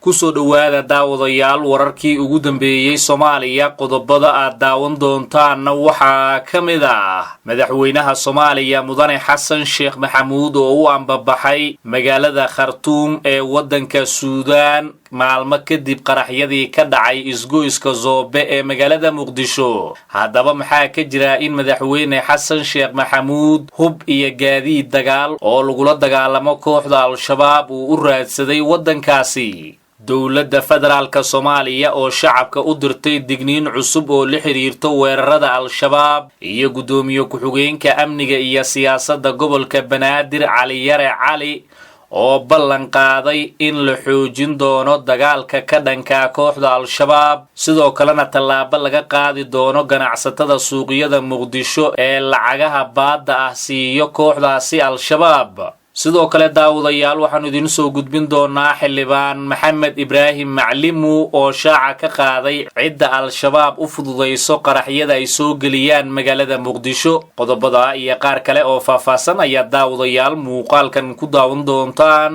kusoo dhawaada daawadayaal wararkii ugu dambeeyay Soomaaliya qodobada aad daawan doontaanna waxaa ka mid ah madaxweynaha Soomaaliya mudane Xasan Sheekh Maxamuud oo u ambabaxay magaalada Khartoum ee wadanka Suudaan maalmo kadib qaraxyadii ka dhacay isgoyska Zoobe ee magaalada Muqdisho. Haddaba maxaa ka jira in madaxweyne Xasan Sheekh Maxamuud hub iyo gaadiid dagaal oo lagula dagaalamo kooxda Al-Shabaab uu u raadsaday wadankaasi? dowladda federaalka Soomaaliya oo shacabka u dirtay digniin cusub oo la xiriirto weerarada Al-Shabaab iyo gudoomiye ku-xigeenka amniga iyo siyaasadda gobolka Banaadir Cali Yare Cali oo ballan qaaday in la xoojin doono dagaalka ka dhanka kooxda Al-Shabaab sidoo kalena tallaabo laga qaadi doono ganacsatada suuqyada Muqdisho ee lacagaha baadda ah siiyo kooxdaasi Al-Shabaab. sidoo kale daawadayaal waxaanu idin soo gudbin doonaa xildhibaan Maxamed Ibraahim Maclimu oo shaaca ka qaaday cidda Al-Shabaab u fududeyso qaraxyada ay soo geliyaan magaalada Muqdisho. qodobada iyo qaar kale oo faahfaahsan ayaa daawadayaal muuqaalkan ku daawan doontaan.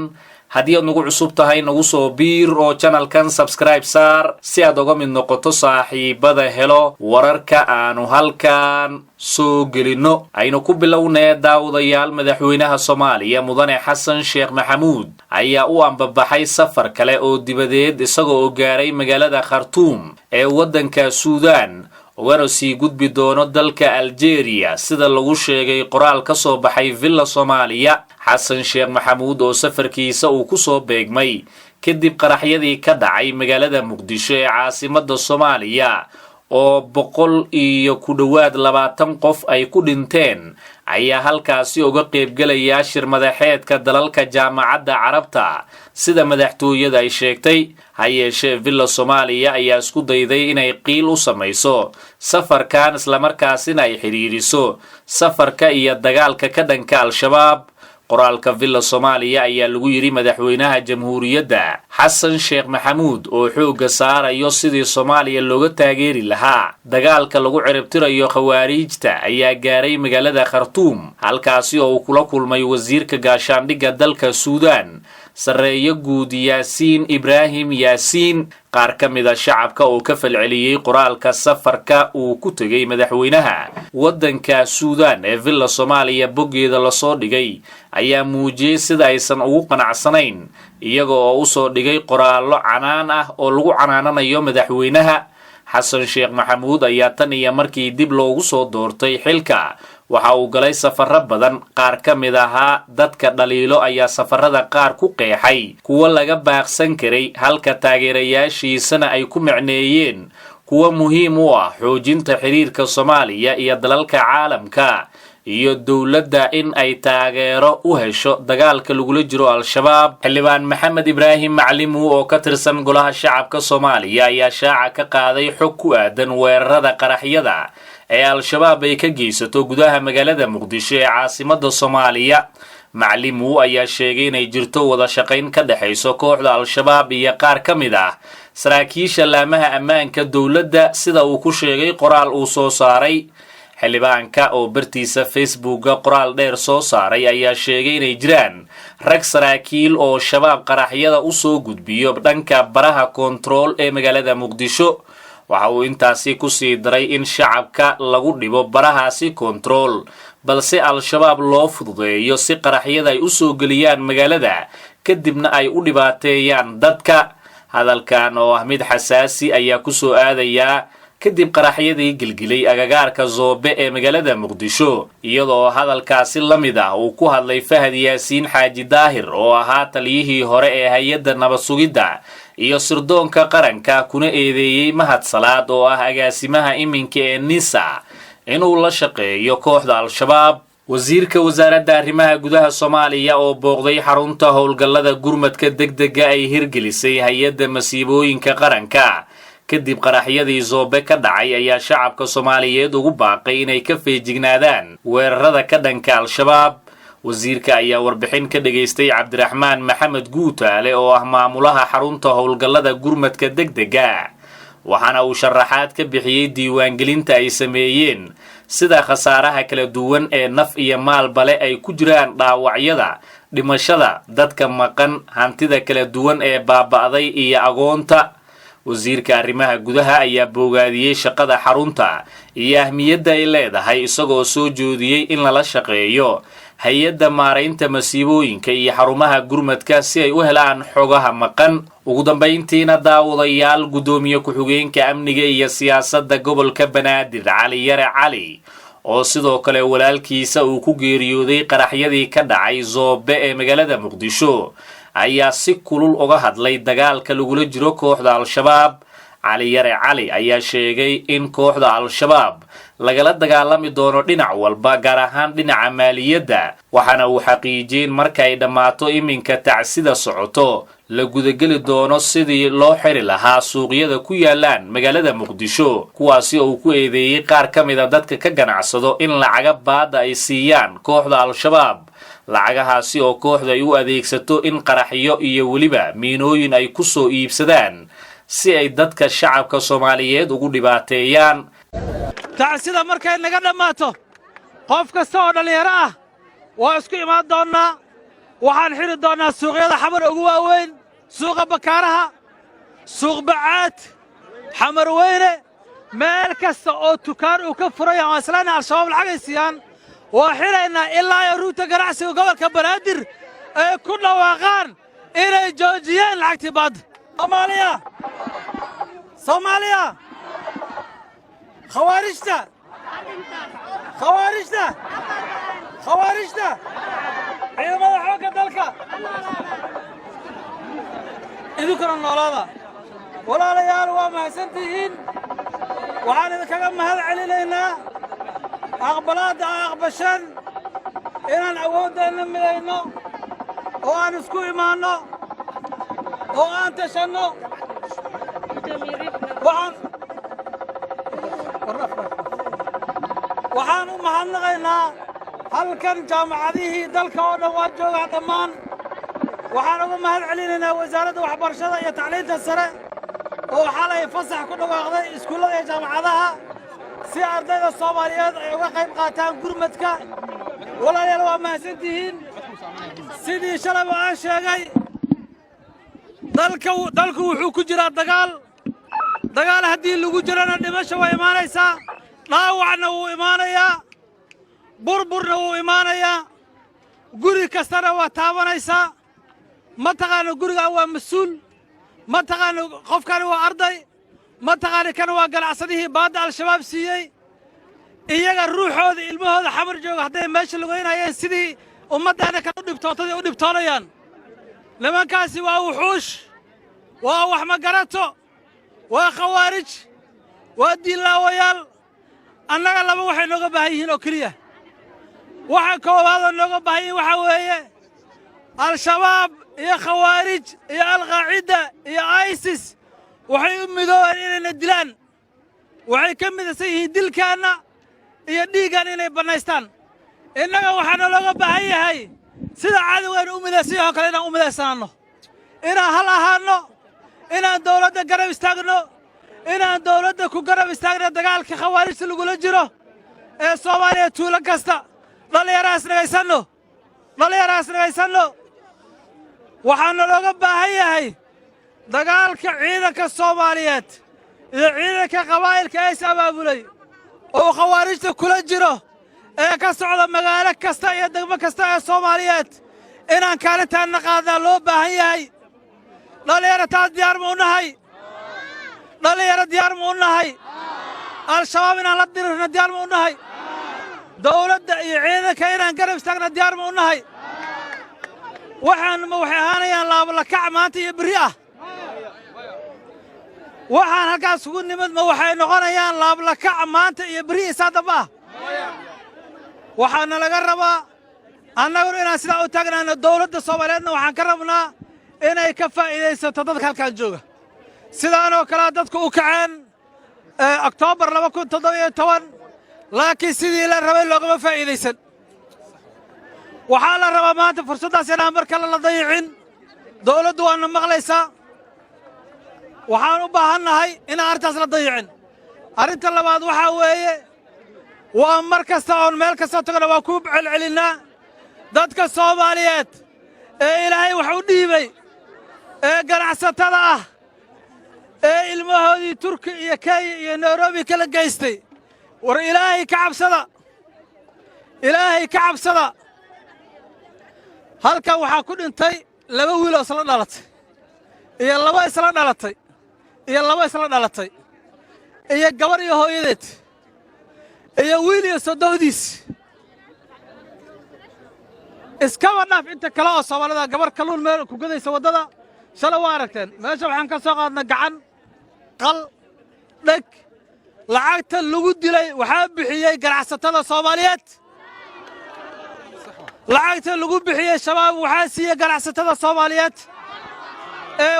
haddii aad nagu cusub tahay nagu soo biir oo channelkan subscribe saar si aad uga mid noqoto saaxiibada helo wararka aanu halkan soo gelino. aynu ku bilownee daawadayaal madaxweynaha Soomaaliya mudane Xasan Sheekh Maxamuud ayaa u ambabaxay safar kale oo dibadeed isagoo gaaray magaalada Khartoum ee wadanka Suudaan ugana sii gudbi doono dalka Algeria sida lagu sheegay qoraal ka soo baxay Villa Soomaaliya. Xasan Sheekh Maxamuud oo safarkiisa uu ku soo beegmay kadib qaraxyadii ka dhacay magaalada Muqdisho ee caasimadda Soomaaliya oo 100 iyo ku dhawaad 20 qof ay ku dhinteen ayaa halkaasi uga qaybgalaya shir madaxeedka dalalka jaamacadda Carabta sida madaxtooyada ay sheegtay. hayeeshee Villa Soomaaliya ayaa isku dayday inay qiil u samayso safarkan isla markaasina ay xiriiriso safarka iyo dagaalka ka dhanka Al-Shabaab. qoraalka Villa Soomaaliya ayaa lagu yiri madaxweynaha jamhuuriyadda Xasan Sheekh Maxamuud oo xooga saarayo sidii Soomaaliya looga taageeri lahaa dagaalka lagu ciribtirayo khawaarijta ayaa gaaray magaalada Khartoum halkaasi oo uu kula kulmay wasiirka gaashaandhigga dalka Suudaan sareeyo guud Yaasiin Ibraahim Yaasiin. qaar ka mid ah shacabka oo ka falceliyay qoraalka safarka uu ku tagay madaxweynaha wadanka Suudaan ee Villa Soomaaliya boggeeda la soo dhigay ayaa muujiyay sida aysan ugu qanacsanayn iyaga oo u soo dhigay qoraallo canaan ah oo lagu canaananayo madaxweynaha. Xasan Sheekh Maxamuud ayaa tan iyo markii dib loogu soo doortay xilka waxa uu galay safarro badan. qaar ka mid ahaa dadka dhaliilo ayaa safarrada qaar ku qeexay kuwa laga baaqsan karay halka taageerayaashiisana ay ku micneeyeen kuwa muhiim u ah xoojinta xiriirka Soomaaliya iyo dalalka caalamka iyo dowladda in ay taageero u hesho dagaalka lagula jiro Al-Shabaab. xildhibaan Maxamed Ibraahim Maclimu oo ka tirsan golaha shacabka Soomaaliya ayaa shaaca ka qaaday xog ku aadan weerarada qaraxyada ee Al-Shabaab ay ka geysato gudaha magaalada Muqdisho ee caasimadda Soomaaliya. Maclimu ayaa sheegay inay jirto wada shaqayn ka dhaxayso kooxda Al-Shabaab iyo qaar ka mid ah saraakiisha laamaha ammaanka dowladda sida uu ku sheegay qoraal uu soo saaray. xildhibaanka oo bartiisa Facebook qoraal dheer soo saaray ayaa sheegay inay jiraan rag saraakiil oo shabaab qaraxyada u soo gudbiyo dhanka baraha control ee magaalada Muqdisho. waxa uu intaasi ku sii daray in shacabka lagu dhibo barahaasi control balse Al-Shabaab loo fududeeyo si qaraxyada ay u soo geliyaan magaalada kadibna ay u dhibaateeyaan dadka. hadalkan oo ah mid xasaasi ayaa ku soo aadaya kadib qaraxyadii gilgilay agagaarka Zoobe ee magaalada Muqdisho iyadoo hadalkaasi la mid ah uu ku hadlay Fahad Yaasiin Xaaji Daahir oo ahaa taliyihii hore ee hay'adda nabad sugidda iyo sirdoonka qaranka kuna eedeeyay Mahad Salaad oo ah agaasimaha iminka ee NISA inuu la shaqeeyo kooxda Al-Shabaab. wasiirka wasaaradda arrimaha gudaha Soomaaliya oo booqday xarunta howlgallada gurmadka degdega ay hirgelisay hay'adda masiibooyinka qaranka kadib qaraxyadii Zoobe ka dhacay ayaa shacabka Soomaaliyeed ugu baaqay inay ka feejignaadaan weerarada ka dhanka Al-Shabaab. wasiirka ayaa warbixin ka dhageystay Cabdiraxmaan Maxamed Guutaale oo ah maamulaha xarunta howlgallada gurmadka degdega waxaana uu sharaxaad ka bixiyay diiwaangelinta ay sameeyeen sida khasaaraha kala duwan ee naf iyo maalbale ay ku jiraan dhaawacyada, dhimashada, dadka maqan, hantida kala duwan ee baaba'day iyo agoonta. wasiirka arrimaha gudaha ayaa boogaadiyey shaqada xarunta iyo ahmiyadda ay leedahay, isagoo soo jeediyey in lala shaqeeyo hay-adda maaraynta masiibooyinka iyo xarumaha gurmadka si ay u helaan xogaha maqan. ugu dambayntiina daawadayaal, guddoomiye ku-xigeenka amniga iyo siyaasadda gobolka Banaadir Cali Yare Cali oo sidoo kale walaalkiisa uu ku geeriyooday qaraxyadii ka dhacay Zoobe ee magaalada Muqdisho ayaa si kulul uga hadlay dagaalka lagula jiro kooxda Al-Shabaab. Cali Yare Cali ayaa sheegay in kooxda Al-Shabaab lagala dagaalami doono dhinac walba, gaar ahaan dhinaca maaliyadda, waxaana uu xaqiijiyey markay dhammaato iminka tacsida socoto la gudageli doono sidii loo xiri lahaa suuqyada ku yaalaan magaalada Muqdisho, kuwaasi oo uu ku eedeeyey qaar ka mid a dadka ka ganacsado in lacaga baada ay siiyaan kooxda Al-Shabaab, lacagahaasi oo kooxda ay u adeegsato in qaraxyo iyo weliba miinooyin ay ku soo iibsadaan si ay dadka shacabka Soomaaliyeed ugu dhibaateeyaan. tacsida markay naga dhammaato qof kasta oo dhalinyaro ah waa isku imaan doonnaa, waxaan xiri doonnaa suuqyada xamar ugu waaweyn, suuqa Bakaaraha, suuq Bacaad, Xamar Weyne, meel kasta oo tukaan uu ka furan yahay islaana Al-Shabaab lacagay siiyaan waa xiraynaa ilaa ay ruuta ganacsiga gobolka Banaadir ay ku dhawaaqaan inay joojiyeen lacagtii baad. Soomaaliya khawaarijta ciidamada xoogga dalka idinkuna noolaada. walaalayaal waa mahadsantihiin, waxaan idinkaga mahad celinaynaa aqbalaadda aa aqbasheen inaan awooddeenna midayno oo aan isku imaanno oo aan tashanno. waxaan u mahadnaqaynaa halkan jaamacadihii dalka oo dhan waa joogaa dhammaan. waxaan uga mahad celinaynaa wasaaradda waxbarashada iyo tacliinta sare oo xalay fasax ku dhawaaqday iskuullada iyo jaamacadaha si ardayda Soomaaliyeed ay uga qayb qaataan gurmadka. walaalayaal waa mahadsantihiin. sidii shalay aan sheegay, dalku wuxuu ku jiraa dagaal haddii lagu jirana dhimasho waa imaanaysaa, dhaawacna wuu imaanayaa, burburna wuu imaanayaa, guri kastana waa taabanaysaa. ma taqaano gurigaan waa mas-uul, ma taqaano qofkani waa arday, ma taqaani kana waa ganacsadihii baadda Al-Shabaab siiyey. iyaga ruuxooda ilmahooda xamar jooga hadday meesha lugaynayeen sidii ummaddaana kan u dhibtootay u dhibtoonayaan. nimankaasi waa wuxuush, waa wax magarato, waa khawaarij, waa diinlaawayaal. annaga laba waxay nooga baahan yihiin oo keliya. waxa koowaadoo nooga baahan yihiin waxaa weeye Al-Shabaab iyo khawaarij iyo Al-Qaacida iyo ISIS waxay u midoobeen inayna dilaan. waxay ka midaysan yihiin dilkaanna iyo dhiiggan inay bannaystaan. innaga waxaana looga baahan yahay sida cadowgeena u midaysan yahay oo kale inaan u midaysanaanno, inaan hal ahaanno, inaan dawladda garab istaagno, inaan dawladda ku garab istaagno dagaalka khawaarijta lagula jiro ee Soomaaliya tuulo kasta. dhallinyarahaas nagaysanno. waxaana looga baahan yahay dagaalka ciidanka Soomaaliyeed iyo ciidanka qabaa'ilka ee is abaabulay oo khawaarijta kula jiro ee ka socda magaalo kasta iyo degmo kasta ee Soomaaliyeed inaan kaalintaanna qaadnaa loo baahan yahay. dhalinyaro taas diyaar ma u nahay? Al-Shabaab inaan la dirirno diyaar ma u nahay? dawladda iyo ciidanka inaan garab istaagna diyaar ma u nahay? waxay ahaanayaan laablakac maanta iyo berri ah. waxaan halkaas ugu nimid ma waxay noqonayaan laablakac maanta iyo berri isaa damba ah. waxaana laga rabaa annaguna inaan sidaa u taagnaano. dawladda Soomaaliyeedna waxaan ka rabnaa inay ka faa'iidaysato dadka halkaan jooga. sidaanoo kalea dadku u kaceen Oktoobar 2017, laakiin sidii la rabay loogama faa'iidaysan. waxaa la rabaa maanta fursaddaas inaan mar kale la dayicin. dawladdu waana maqlaysaa. waxaan u baahannahay inaan arrintaas la dayicin. arrinta labaad waxaa weeye وأمر كستون ملك كستون وكوب علنا ذاتك الصوماليات إلهي وحودي بي قرع ستلا المهدي تركي يكاي نيروبي كلا جايستي ور إلهي كعب صدا إلهي كعب صدا هلكا waxaa ku dhintay laba wiil oo isla dhalatay iyo laba isla dhalatay iyo gabar iyo hooyadeed iyo wiil iyo sodohdiis iska wadnaaf inta kale oo Soomaalida gabar kaluun meel ku gadaysa wadada shala waa aragteen meesha waxaan ka soo qaadnay gacan qal dhag lacagta lagu dilay waxaa bixiyay ganacsatada Soomaaliyeed lacagta lagu bixiyay shabaab waxaa siiyay ganacsatada Soomaaliyeed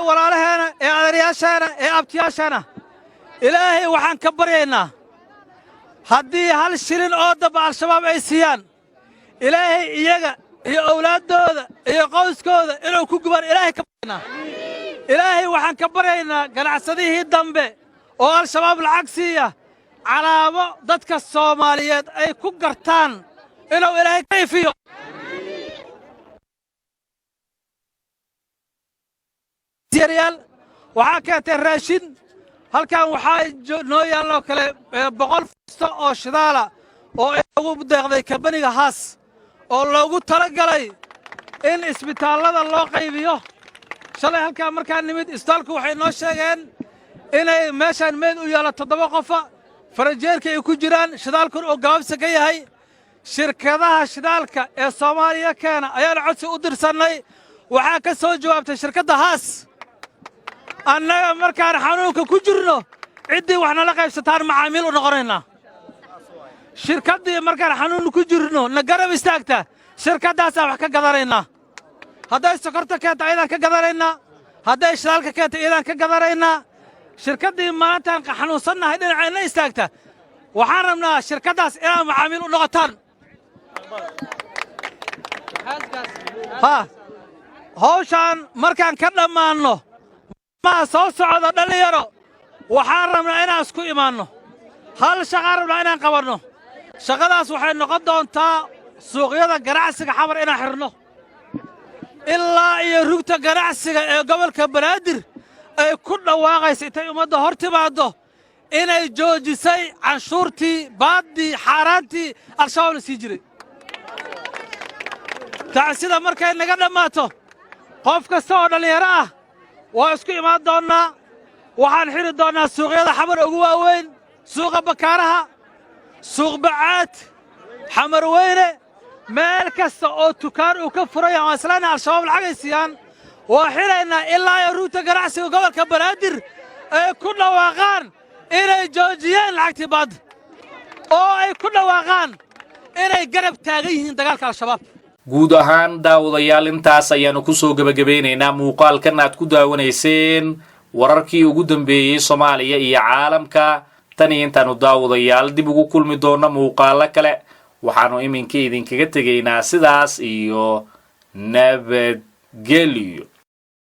walaalaheena adeeryaasheena abtiyaasheena ilaahay waxaan ka baryaynaa haddii hal shilin oo daba al-shabaab ay siiyaan ilaahay iyaga iyo awlaadooda iyo qoyskooda inuu ku gubaan ilaahay ka baryaynaa ilaahay waxaan ka baryaynaa ganacsadihii dambe oo al-shabaab lacag siiya calaamo dadka Soomaaliyeed ay ku gartaan inuu ilaahay ka ifiyo سيريال وحكت الراشين هل كان وحاج نويا لو كله بقول فستو أو شدالة أو بدأ ذي كبني جهاز أو لو قلت ترجلي إن إسبيتال هذا الله قيبيه شلون هل كان مركان نمد استالكوا حين نشجعن إن ماشان مد ويلا تطبقوا فرجال كي يكون جيران شدالكوا أو جواب سكية هاي شركة شدالك الصومالية كان أيان عدس أدرسناي وحكى سو جوابت شركة هاس أنا مركان حنوك كجرنا عدي وإحنا لقى ستار معامل ونقرنا شركة دي مركان حنون كجرنا نقرب استاكته شركة داسة وحكا قدرنا هذا السكرتة كانت أيضا كقدرنا هذا الشلالك كانت أيضا كقدرنا شركة دي ما تنق حنوصلنا هيدا عينا استاكته وحرمنا شركة داس إلى معامل ونقطان ها هوشان مركان كنا ما أنه ما صوص على دليرو وحرمنا إنا اسكو إيمانه هل شغارنا إنا قبرنا شغلاس وحين نقدون تا سوقيا جراسك حبر إنا حرنه إلا يروت جراسك قبل كبرادر كل واقع سيتي ومده هرت بعده إنا جوجسي عشورتي بعدي حارتي الشاول سيجري تعسيد مركا إنك ماتو قف كسر دليراه واسكو إيمان دونا وحن حير دونا سوقيا حمر أقوى وين سوق بكارها سوق بعات حمر وينه مالكس أو تكار وكفر يا مثلاً على الشباب العجيسيان وحيرنا إلا يروت جراسي وقبل كبرادر كل واقعان إلى جوجيان الاعتباد أو كل واقعان إلى جرب تاريخ دجال كالشباب guud ahaan daawadayaal intaas ayaanu ku soo gabagabeynaynaa muuqaalkan aad ku daawanayseen wararkii ugu dambeeyay Soomaaliya iyo caalamka tan intaanu daawadayaal dib ugu kulmi doona muuqaalo kale waxaanu iminka idinkaga tegaynaa sidaas iyo nabadgelyo